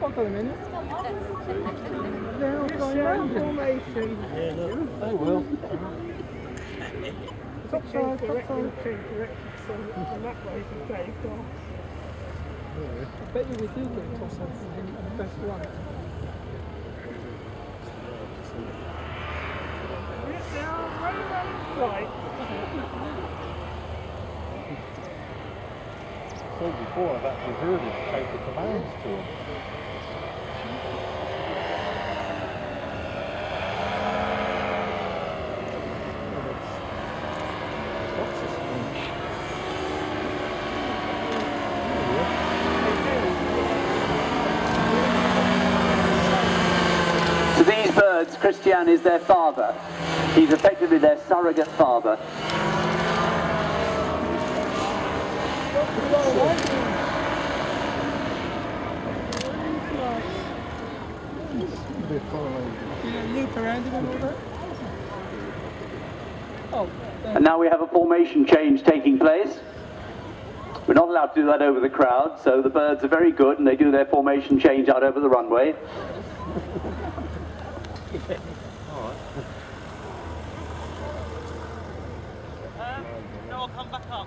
What for a minute? They're all going round formation. Yeah, look, they will. Top side, top side. And that way to take off. I bet you we do get toss off the best one. Right. So before I've actually heard him take the commands to him. To these birds, Christian is their father. He's effectively their surrogate father. Loop around him and all that. Oh, And now we have a formation change taking place. We're not allowed to do that over the crowd, so the birds are very good and they do their formation change out over the runway. No, I'll come back up.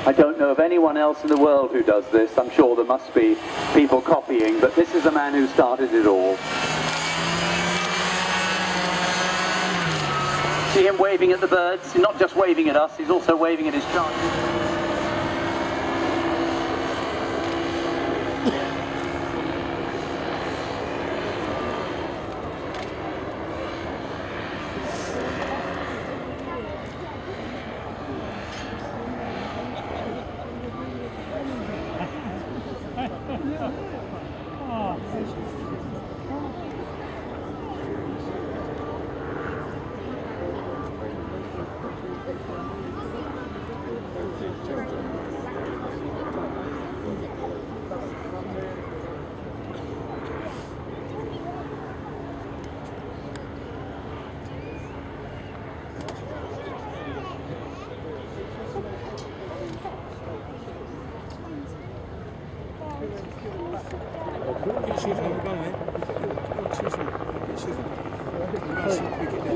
I don't know of anyone else in the world who does this. I'm sure there must be people copying, but this is the man who started it all. See him waving at the birds? He's not just waving at us, he's also waving at his charges.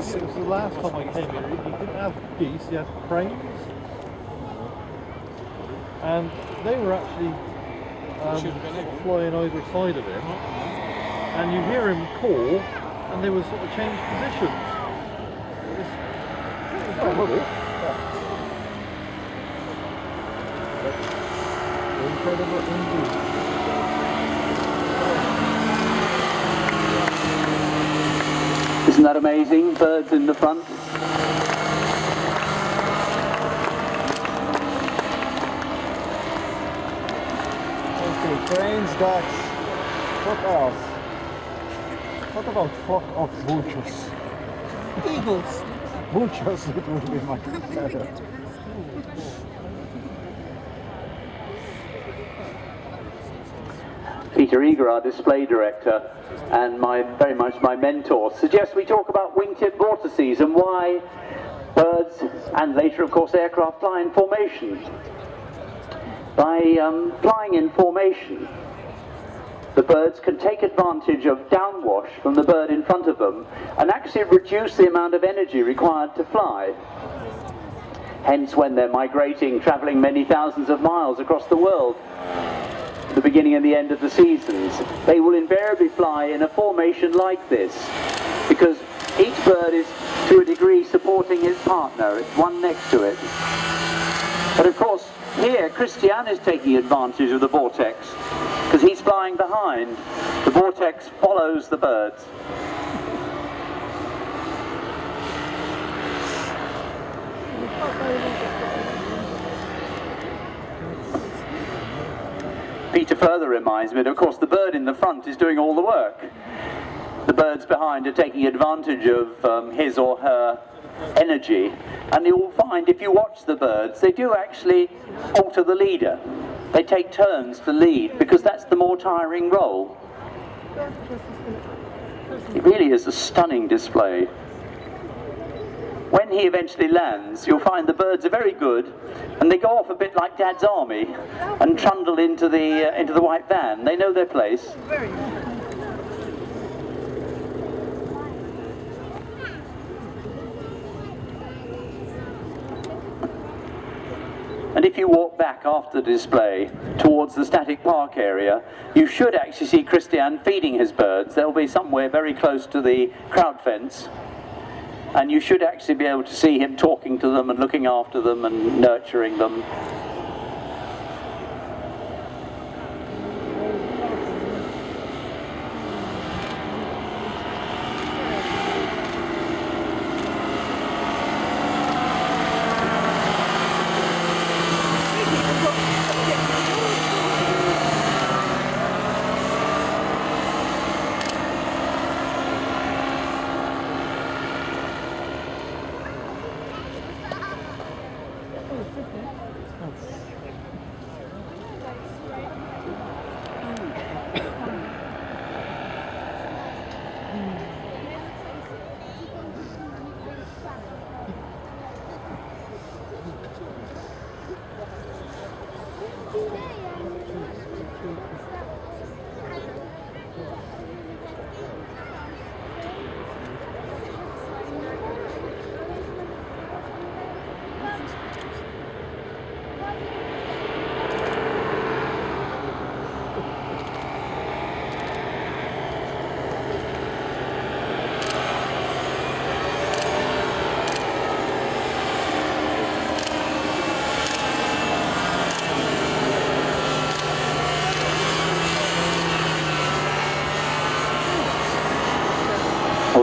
Since the last time I came here, he didn't have geese, he had cranes. And they were actually flying either side of him. And you hear him call, and they would sort of change positions. It was quite lovely. Incredible indeed. Isn't that amazing? Birds in the front. Okay, cranes, ducks. Fuck off. What about fuck off vultures? Eagles. Vultures, it would be much better. Peter Eager, our display director, and very much my mentor, suggests we talk about wingtip vortices and why birds, and later of course aircraft, fly in formation. By flying in formation, the birds can take advantage of downwash from the bird in front of them and actually reduce the amount of energy required to fly. Hence, when they're migrating, travelling many thousands of miles across the world, the beginning and the end of the seasons, they will invariably fly in a formation like this, because each bird is to a degree supporting his partner, it's one next to it. But of course here Christian is taking advantage of the vortex because he's flying behind. The vortex follows the birds. Peter further reminds me that, of course, the bird in the front is doing all the work. The birds behind are taking advantage of his or her energy, and you'll find if you watch the birds, they do actually alter the leader. They take turns to lead because that's the more tiring role. It really is a stunning display. When he eventually lands, you'll find the birds are very good, and they go off a bit like Dad's army and trundle into the white van. They know their place. And if you walk back after the display towards the static park area, you should actually see Christian feeding his birds. They'll be somewhere very close to the crowd fence. And you should actually be able to see him talking to them and looking after them and nurturing them.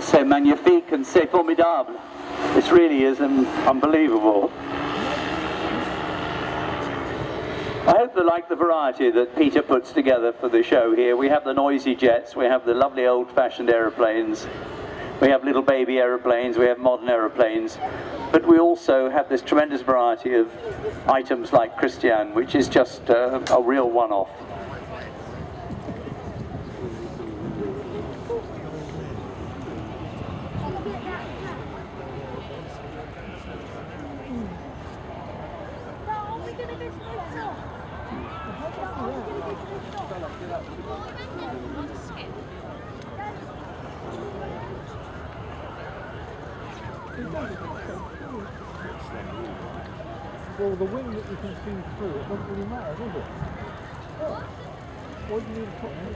C'est magnifique and c'est formidable. This really is unbelievable. I hope they like the variety that Peter puts together for the show here. We have the noisy jets, we have the lovely old-fashioned aeroplanes, we have little baby aeroplanes, we have modern aeroplanes, but we also have this tremendous variety of items like Christian, which is just a real one-off. Well, the wind that you can see through it doesn't really matter, does it? What do you need to put in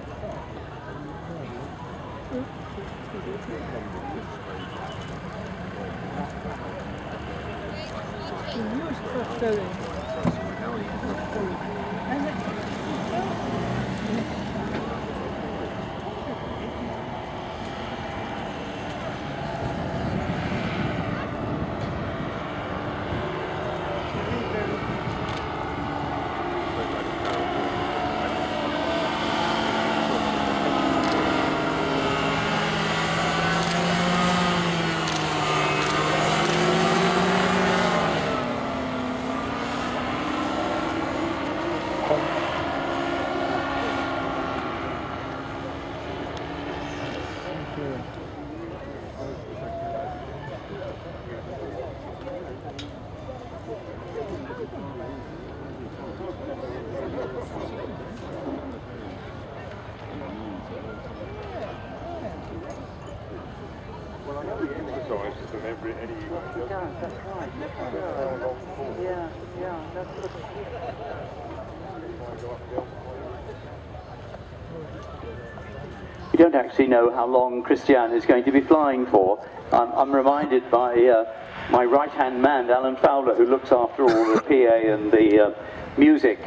We don't actually know how long Christian is going to be flying for. I'm reminded by my right-hand man, Alan Fowler, who looks after all the PA and the music.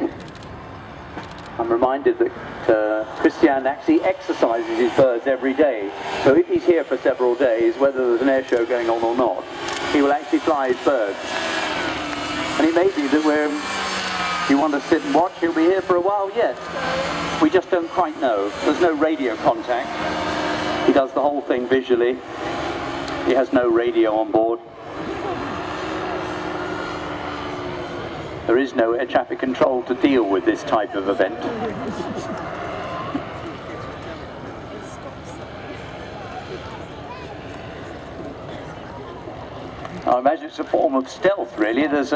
I'm reminded that Christian actually exercises his birds every day. So if he's here for several days, whether there's an air show going on or not, he will actually fly his birds. And it may be that we're If you want to sit and watch, he'll be here for a while yet. We just don't quite know. There's no radio contact. He does the whole thing visually. He has no radio on board. There is no air traffic control to deal with this type of event. I imagine it's a form of stealth, really. There's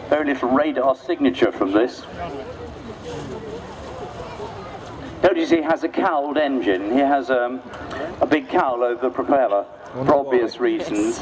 very little radar signature from this. Notice he has a cowled engine. He has a big cowl over the propeller, for obvious reasons.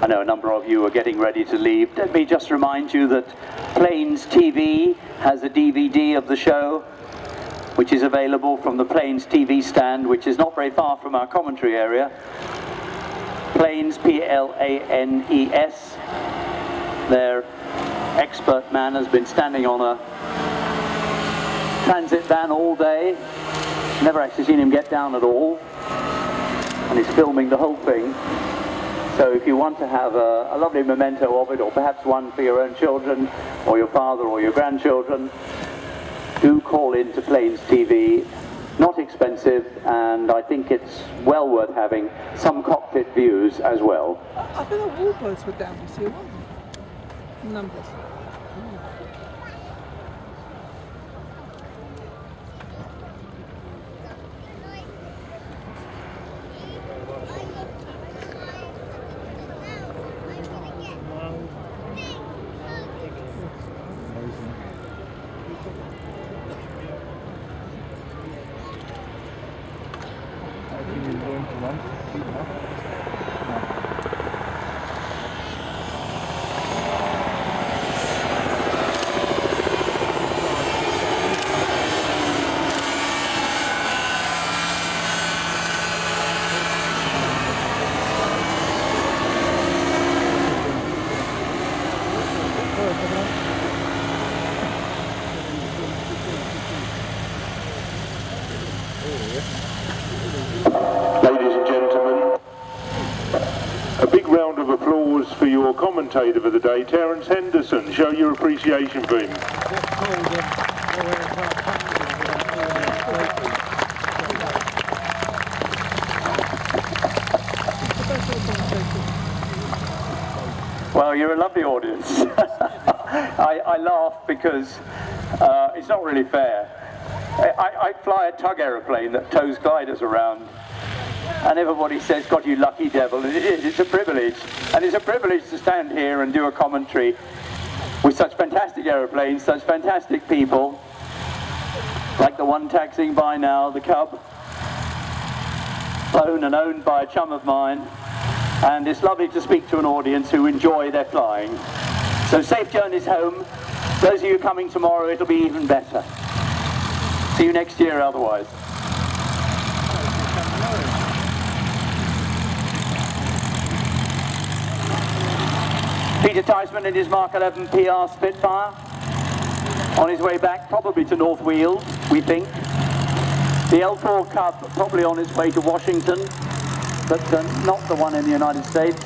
I know a number of you are getting ready to leave. Let me just remind you that Plains TV has a DVD of the show, which is available from the Plains TV stand, which is not very far from our commentary area. Plains, P-L-A-N-E-S. Their expert man has been standing on a transit van all day. Never actually seen him get down at all. And he's filming the whole thing. So if you want to have a lovely memento of it, or perhaps one for your own children, or your father, or your grandchildren, do call in to Plains TV. Not expensive, and I think it's well worth having. Some cockpit views as well. I think the warbirds were down this year, weren't they? Numbers. Ladies and gentlemen, a big round of applause for your commentator for the day, Terence Henderson. Show your appreciation for him. Well, you're a lovely audience. I laugh because it's not really fair. I fly a tug aeroplane that tows gliders around, and everybody says, God, you lucky devil, and it is, it's a privilege. And it's a privilege to stand here and do a commentary with such fantastic aeroplanes, such fantastic people, like the one taxiing by now, the Cub, flown and owned by a chum of mine. And it's lovely to speak to an audience who enjoy their flying. So safe journeys home. Those of you coming tomorrow, it'll be even better. See you next year otherwise. Peter Theismann in his Mark 11 PR Spitfire. On his way back, probably to North Weald, we think. The L4 Cub probably on its way to Washington, but not the one in the United States.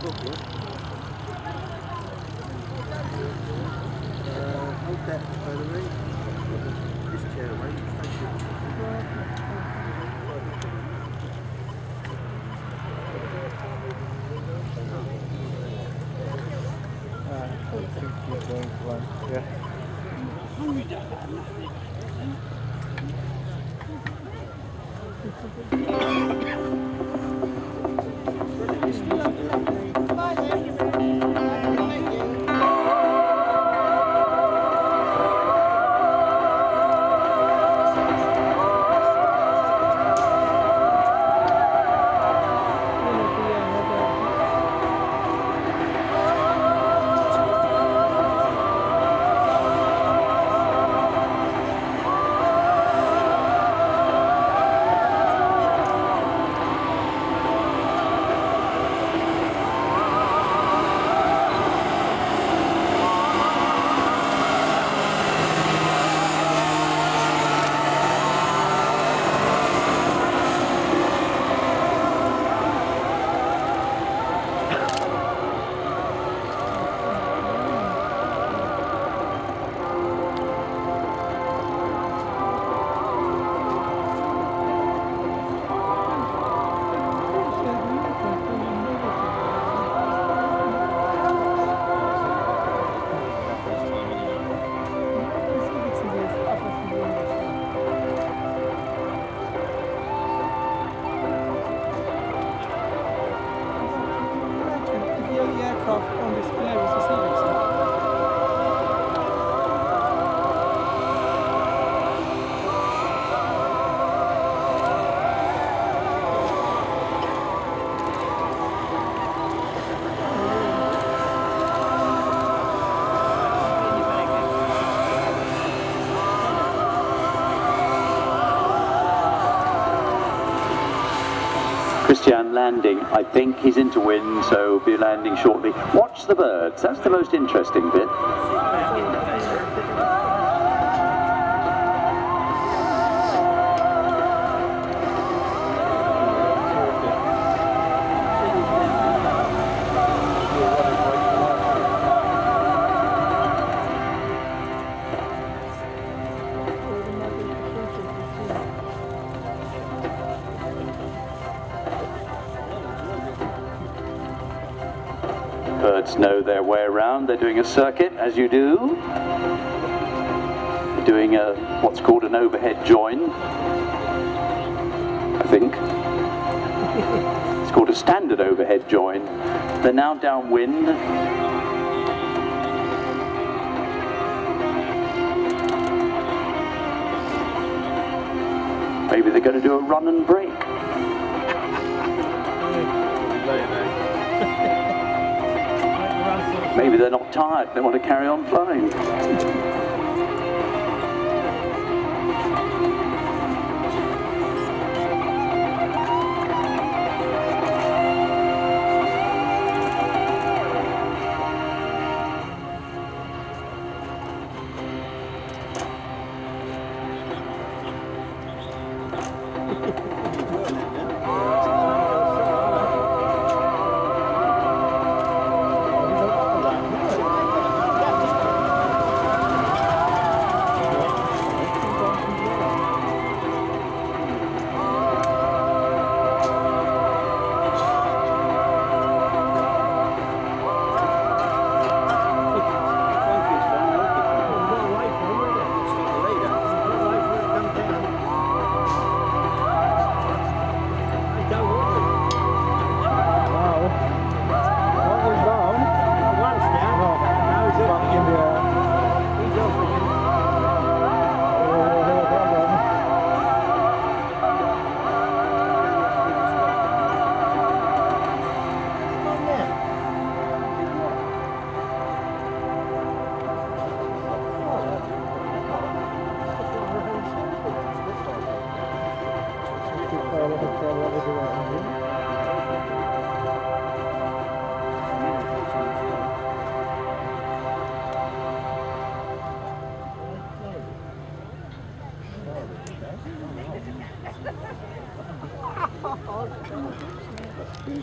Hold that by the way. This chair away. Thank you. Yeah. On display was a Sussex. Christian landing. I think he's into wind, so be landing shortly. Watch the birds. That's the most interesting bit. Birds know their way around. They're doing a circuit, as you do. They're doing what's called an overhead join, I think. It's called a standard overhead join. They're now downwind. Maybe they're going to do a run and break. Maybe they're not tired, they want to carry on flying.